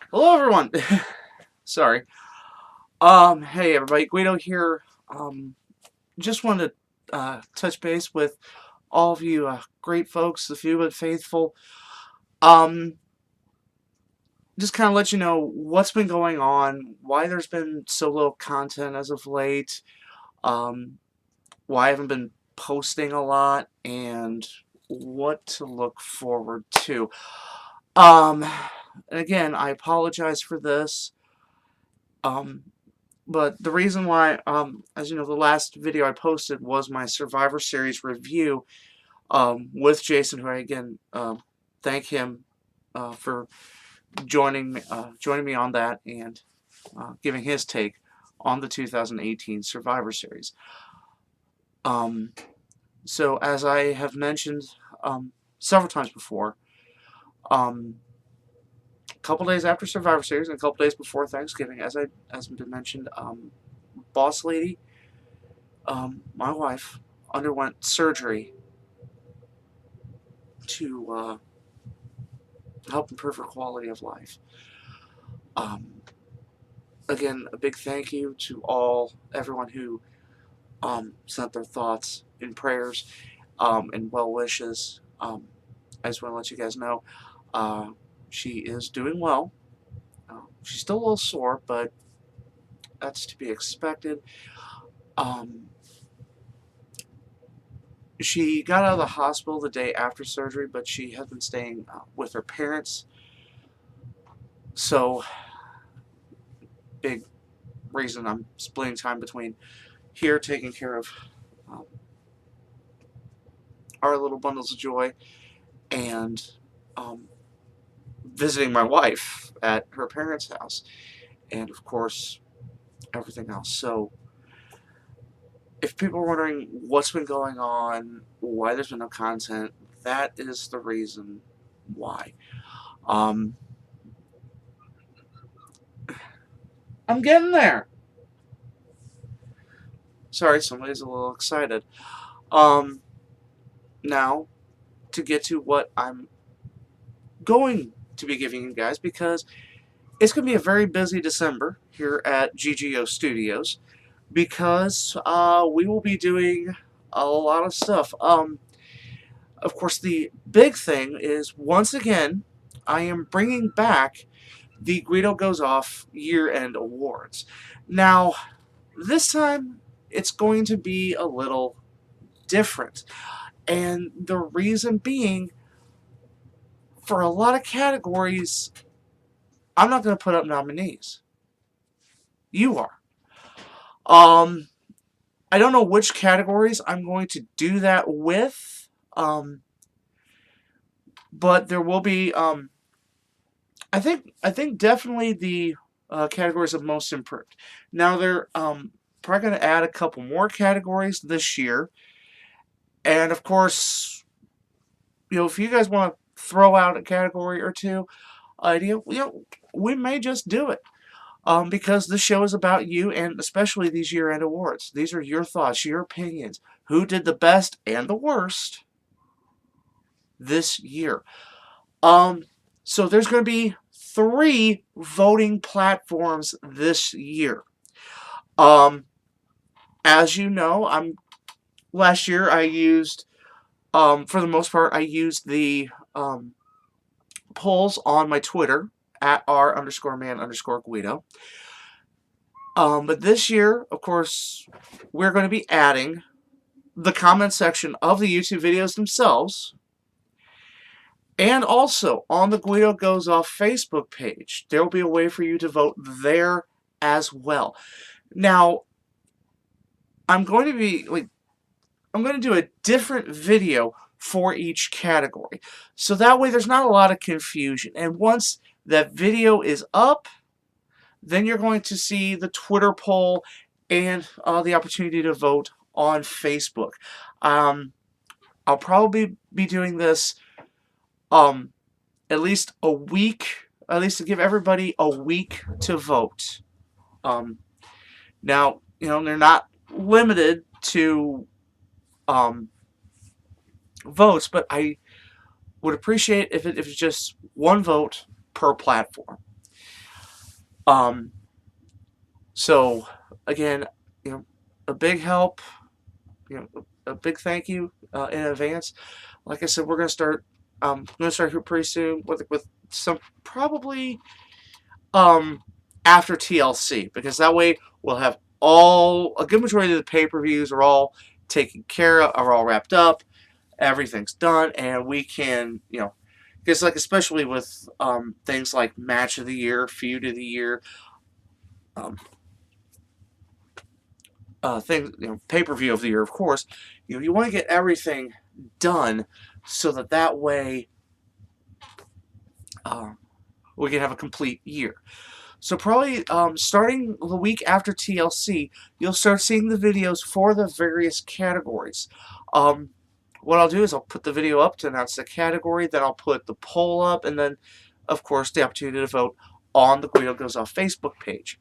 Hello, everyone. Sorry. Hey, everybody. Guido here. Just wanted to touch base with all of you great folks, the few but faithful. Um, just kind of let you know what's been going on, why there's been so little content as of late, um, why I haven't been posting a lot, and what to look forward to. Um, and again, I apologize for this. Um, But the reason why, as you know, the last video I posted was my Survivor Series review with Jason, who I again thank him for joining me on that and giving his take on the 2018 Survivor Series. Um, so as I have mentioned several times before, um, a couple days after Survivor Series and a couple days before Thanksgiving, as been mentioned, Boss Lady, my wife, underwent surgery to help improve her quality of life. Um, Again, a big thank you to everyone who sent their thoughts and prayers and well wishes. I just want to let you guys know uh, she is doing well. She's still a little sore, but that's to be expected. Um, she got out of the hospital the day after surgery, but she has been staying with her parents. So, big reason I'm splitting time between here taking care of um, our little bundles of joy and um, visiting my wife at her parents' house, and of course, everything else. So, if people are wondering what's been going on, why there's been no content, that is the reason why. Um, I'm getting there. Sorry, somebody's a little excited. Um, Now, to get to what I'm going to be giving you guys, because it's going to be a very busy December here at GGO Studios, because we will be doing a lot of stuff. Of course, the big thing is, once again, I am bringing back the Guido Goes Off year-end awards. Now, this time, it's going to be a little different. And the reason being, for a lot of categories, I'm not going to put up nominees. You are. Um, I don't know which categories I'm going to do that with, but there will be. I think definitely the categories of most improved. Now they're probably going to add a couple more categories this year, and of course, if you guys want to throw out a category or two, we may just do it. Because this show is about you, and especially these year-end awards. These are your thoughts, your opinions. Who did the best and the worst this year? Um, so there's going to be 3 voting platforms this year. Um, as you know, last year I used, for the most part, I used the polls on my Twitter at r_man_Guido. But this year, of course, we're going to be adding the comment section of the YouTube videos themselves, and also on the Guido Goes Off Facebook page. There will be a way for you to vote there as well. Now, I'm going to do a different video for each category, so that way there's not a lot of confusion. And once that video is up, then you're going to see the Twitter poll and the opportunity to vote on Facebook. I'll probably be doing this at least a week, at least to give everybody a week to vote. Now, they're not limited to votes, but I would appreciate if it's just one vote per platform. Um, so again, you know, a big help, a big thank you in advance. Like I said, we're gonna start. Gonna start here pretty soon with some probably after TLC, because that way we'll have all a good majority of the pay-per-views are all taken care of, are all wrapped up, everything's done, and we can, because like especially with things like match of the year, feud of the year, um, things, pay-per-view of the year, of course, you want to get everything done so that way um, we can have a complete year. So probably starting the week after TLC, you'll start seeing the videos for the various categories. Um, what I'll do is I'll put the video up to announce the category, then I'll put the poll up, and then, of course, the opportunity to vote on the Guido Goes Off Facebook page.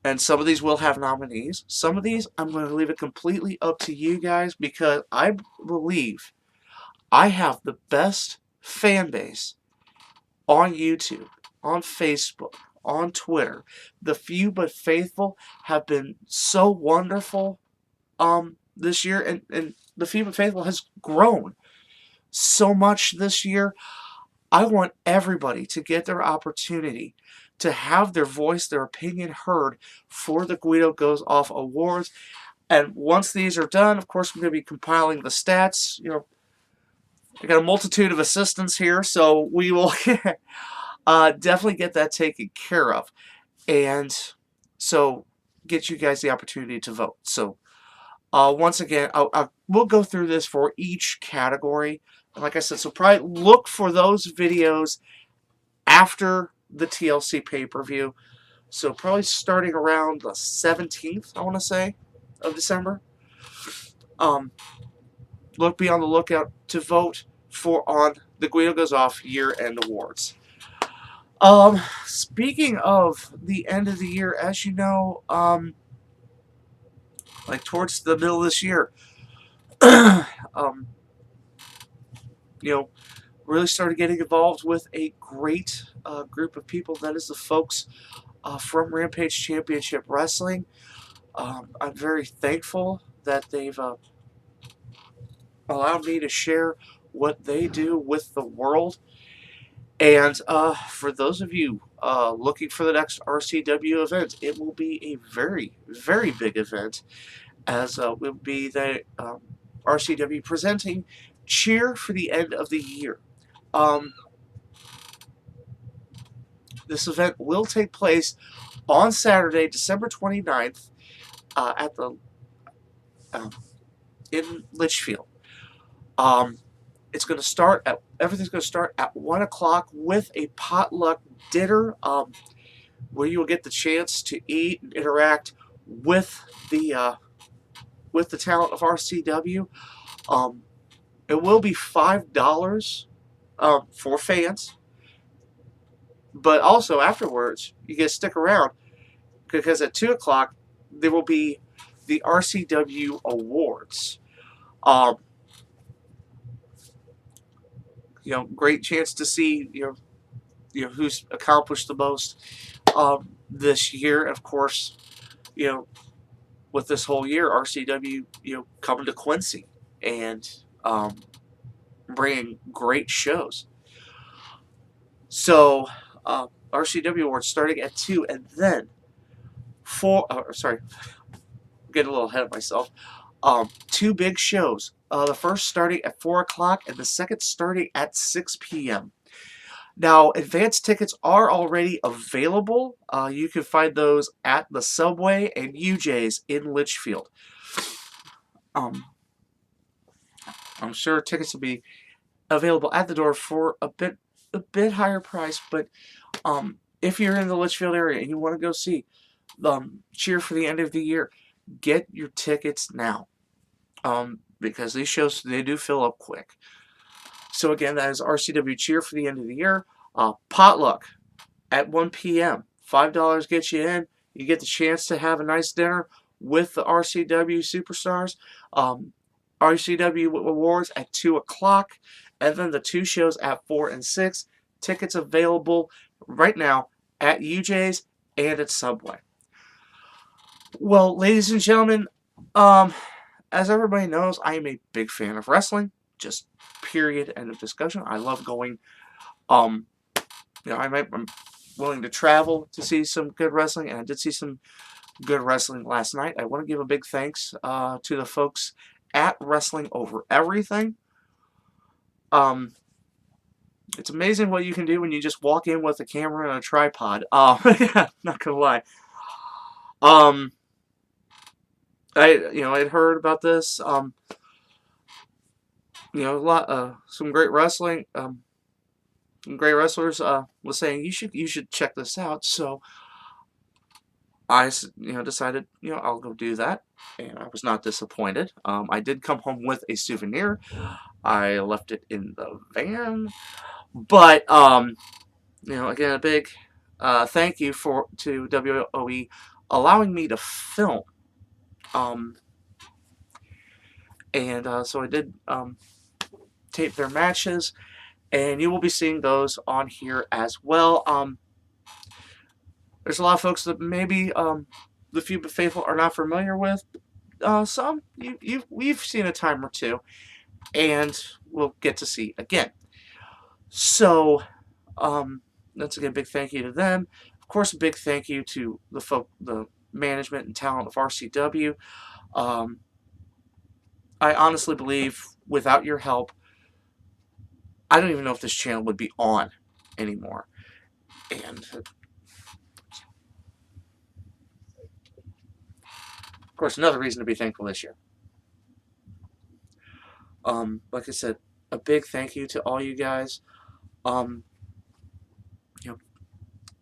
And some of these will have nominees. Some of these, I'm going to leave it completely up to you guys, because I believe I have the best fan base on YouTube, on Facebook, on Twitter. The few but faithful have been so wonderful this year, and the few but faithful has grown so much this year. I want everybody to get their opportunity to have their voice, their opinion heard for the Guido Goes Off Awards. And once these are done, of course, we're going to be compiling the stats. I got a multitude of assistants here, so we will definitely get that taken care of. And so get you guys the opportunity to vote. So once again, we'll go through this for each category. And like I said, so probably look for those videos after the TLC pay-per-view. So probably starting around the 17th, I want to say, of December. Be on the lookout to vote on the Guido Goes Off year-end awards. Speaking of the end of the year, as you know, like towards the middle of this year, um, really started getting involved with a great group of people. That is the folks from Rampage Championship Wrestling. I'm very thankful that they've allowed me to share what they do with the world. And for those of you looking for the next RCW event, it will be a very, very big event, as will be the RCW presenting Cheer for the End of the Year. This event will take place on Saturday, December 29th, at the in Litchfield. It's going to start at everything's going to start at 1 o'clock with a potluck dinner, where you will get the chance to eat and interact with the talent of RCW. It will be $5 for fans, but also afterwards you get to stick around, because at 2 o'clock there will be the RCW Awards. Great chance to see who's accomplished the most this year. Of course, with this whole year, RCW coming to Quincy and bringing great shows. So RCW Awards starting at 2, and then sorry, I'm getting a little ahead of myself. 2 big shows. The first starting at 4 o'clock and the second starting at 6 p.m. Now, advance tickets are already available. You can find those at the Subway and UJ's in Litchfield. I'm sure tickets will be available at the door for a bit higher price, but if you're in the Litchfield area and you want to go see Cheer for the End of the Year, get your tickets now, because these shows, they do fill up quick. So again, that is RCW Cheer for the End of the Year. Potluck at 1 p.m. $5 gets you in. You get the chance to have a nice dinner with the RCW superstars. RCW Awards at 2 o'clock, and then the 2 shows at 4 and 6. Tickets available right now at UJ's and at Subway. Well, ladies and gentlemen, um, as everybody knows, I am a big fan of wrestling. Just period, end of discussion. I love going. Um, I'm willing to travel to see some good wrestling, and I did see some good wrestling last night. I want to give a big thanks to the folks at Wrestling Over Everything. Um, it's amazing what you can do when you just walk in with a camera and a tripod. Yeah, not gonna lie. Um, I'd heard about this. A lot, some great wrestling. Some great wrestlers was saying you should check this out. So I decided I'll go do that, and I was not disappointed. I did come home with a souvenir. I left it in the van, but again, a big thank you to WOE allowing me to film. Um, and so I did tape their matches, and you will be seeing those on here as well. There's a lot of folks that maybe the few but faithful are not familiar with. Some we've seen a time or two, and we'll get to see again. So that's again a big thank you to them. Of course, a big thank you to the management and talent of RCW. I honestly believe without your help, I don't even know if this channel would be on anymore. And of course, another reason to be thankful this year. Like I said, a big thank you to all you guys.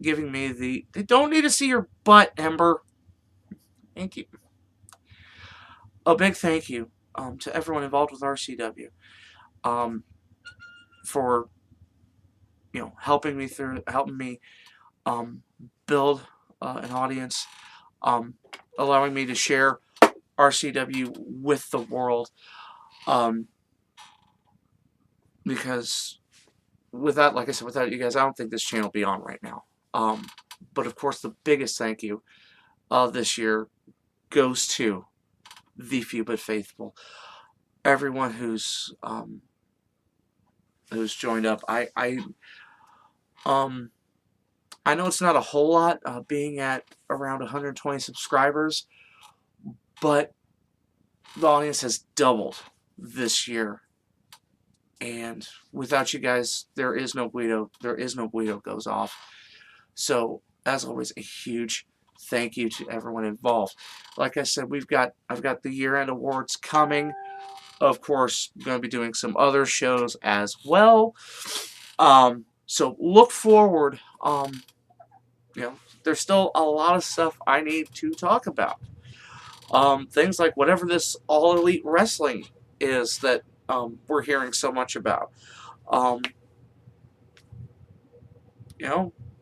Giving me they don't need to see your butt, Ember. Thank you. A big thank you to everyone involved with RCW for helping me build an audience, allowing me to share RCW with the world, because like I said, without you guys, I don't think this channel would be on right now. But of course, the biggest thank you of this year goes to the few but faithful, everyone who's joined up. I know it's not a whole lot, being at around 120 subscribers, but the audience has doubled this year. And without you guys, there is no Guido. There is no Guido goes off. So, as always, a huge thank you to everyone involved. Like I said, I've got the year-end awards coming. Of course, I'm going to be doing some other shows as well. So look forward. There's still a lot of stuff I need to talk about. Things like whatever this All Elite Wrestling is that we're hearing so much about.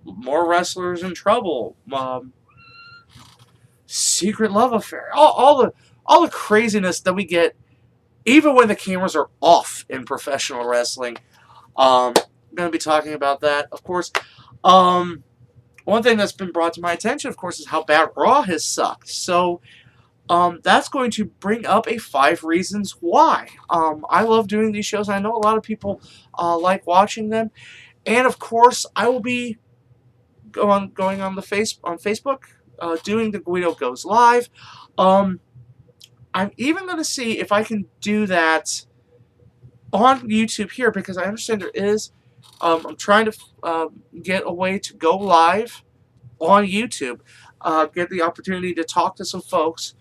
More wrestlers in trouble. Secret love affair. All the craziness that we get, even when the cameras are off in professional wrestling. I'm going to be talking about that, of course. One thing that's been brought to my attention, of course, is how bad Raw has sucked. So that's going to bring up a 5 reasons why. I love doing these shows. I know a lot of people like watching them. And of course, I will be going on Facebook, doing the Guido Goes Live. I'm even going to see if I can do that on YouTube here, because I understand there is. I'm trying to get a way to go live on YouTube, get the opportunity to talk to some folks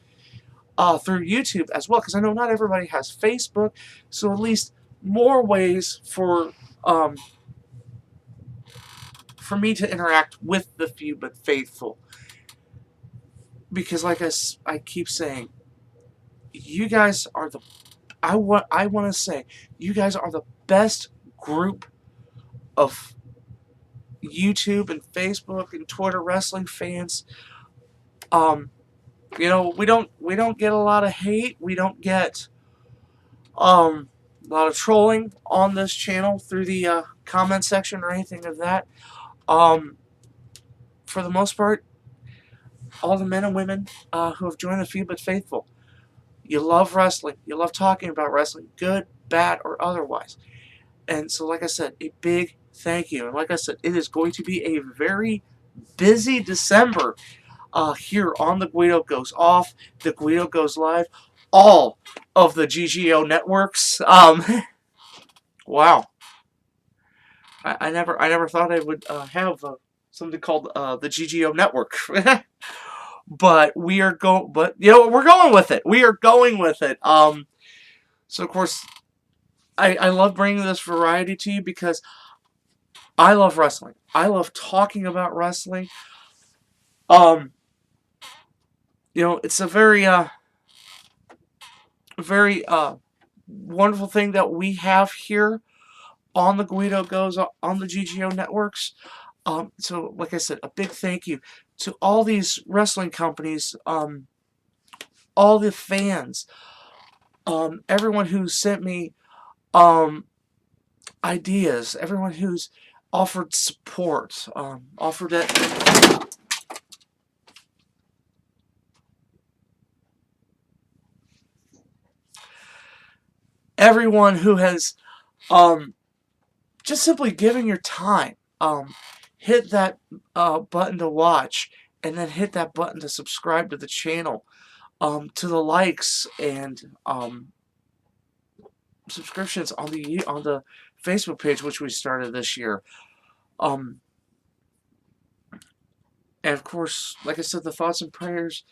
through YouTube as well, because I know not everybody has Facebook, so at least more ways for me to interact with the few but faithful. Because like I keep saying, you guys are I want to say, you guys are the best group of YouTube and Facebook and Twitter wrestling fans. We don't get a lot of hate. We don't get a lot of trolling on this channel through the comment section or anything of that. Um, for the most part, all the men and women who have joined the Few But Faithful, you love wrestling. You love talking about wrestling, good, bad, or otherwise. And so, like I said, a big thank you. And like I said, it is going to be a very busy December here on The Guido Goes Off, The Guido Goes Live, all of the GGO networks. Wow. I never thought I would have something called the GGO network. But we are going, but you know, we're going with it. We are going with it. So of course, I love bringing this variety to you because I love wrestling. I love talking about wrestling. Um, it's a very wonderful thing that we have here on the Guido Goes on the GGO networks. So like I said, a big thank you to all these wrestling companies, all the fans, everyone who sent me ideas, everyone who's offered support, offered it. Everyone who has just simply given your time, hit that button to watch, and then hit that button to subscribe to the channel, to the likes and subscriptions on the Facebook page, which we started this year. And of course, like I said, the thoughts and prayers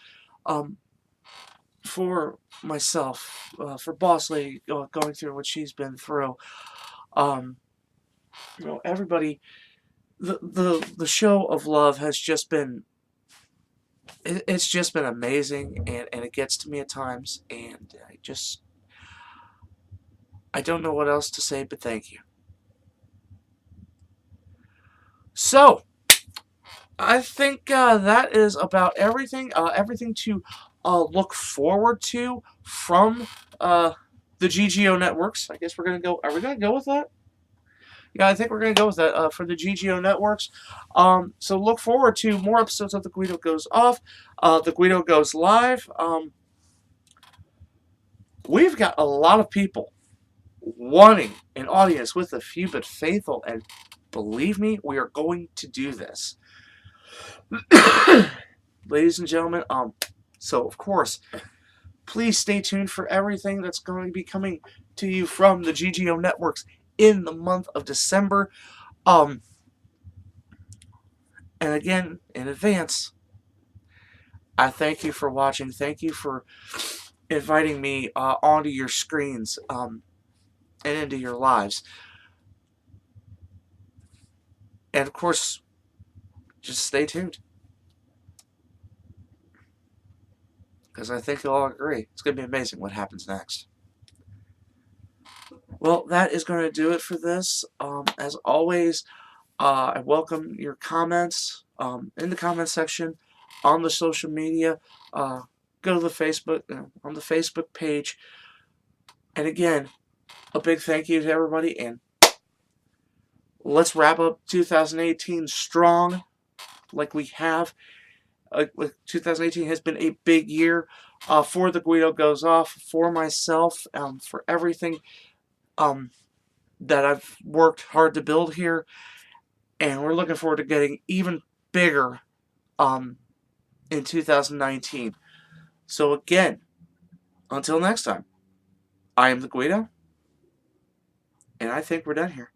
for myself, for Boss Lady going through what she's been through. Everybody, the show of love has just been, it's just been amazing, and it gets to me at times, and I don't know what else to say, but thank you. So, I think that is about everything. Everything to look forward to from the GGO networks. I guess we're gonna go. Are we gonna go with that? Yeah, I think we're gonna go with that for the GGO networks. So look forward to more episodes of The Guido Goes Off. The Guido Goes Live. We've got a lot of people wanting an audience with the Few But Faithful, and believe me, we are going to do this. Ladies and gentlemen, so of course, please stay tuned for everything that's going to be coming to you from the GGO networks in the month of December. And again, in advance, I thank you for watching. Thank you for inviting me onto your screens and into your lives. And of course, just stay tuned, because I think you'll all agree it's going to be amazing what happens next. Well, that is going to do it for this. As always, I welcome your comments in the comment section, on the social media. Go to the Facebook, on the Facebook page. And again, a big thank you to everybody, and let's wrap up 2018 strong like we have. 2018 has been a big year for the Guido Goes Off, for myself, for everything that I've worked hard to build here. And we're looking forward to getting even bigger in 2019. So again, until next time, I am the Guido, and I think we're done here.